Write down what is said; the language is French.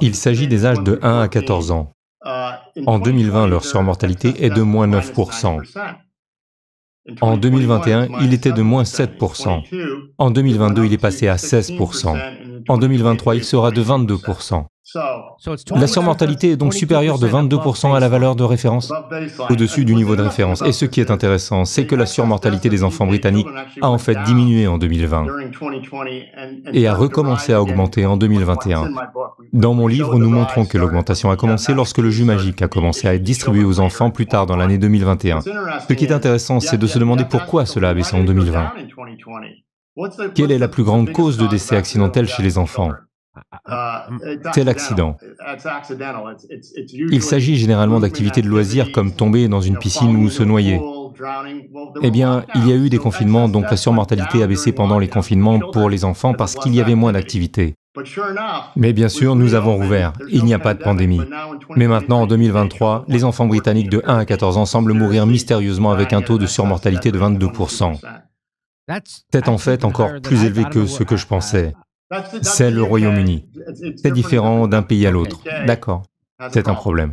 Il s'agit des âges de 1 à 14 ans. En 2020, leur surmortalité est de moins 9%. En 2021, il était de moins 7%. En 2022, il est passé à 16%. En 2023, il sera de 22%. La surmortalité est donc supérieure de 22% à la valeur de référence, au-dessus du niveau de référence. Et ce qui est intéressant, c'est que la surmortalité des enfants britanniques a en fait diminué en 2020 et a recommencé à augmenter en 2021. Dans mon livre, nous montrons que l'augmentation a commencé lorsque le jus magique a commencé à être distribué aux enfants plus tard dans l'année 2021. Ce qui est intéressant, c'est de se demander pourquoi cela a baissé en 2020. Quelle est la plus grande cause de décès accidentel chez les enfants? C'est l'accident. Il s'agit généralement d'activités de loisirs comme tomber dans une piscine ou se noyer. Eh bien, il y a eu des confinements, donc la surmortalité a baissé pendant les confinements pour les enfants parce qu'il y avait moins d'activités. Mais bien sûr, nous avons rouvert, il n'y a pas de pandémie. Mais maintenant, en 2023, les enfants britanniques de 1 à 14 ans semblent mourir mystérieusement avec un taux de surmortalité de 22%. C'est en fait encore plus élevé que ce que je pensais. C'est le Royaume-Uni. C'est différent d'un pays à l'autre. D'accord, c'est un problème.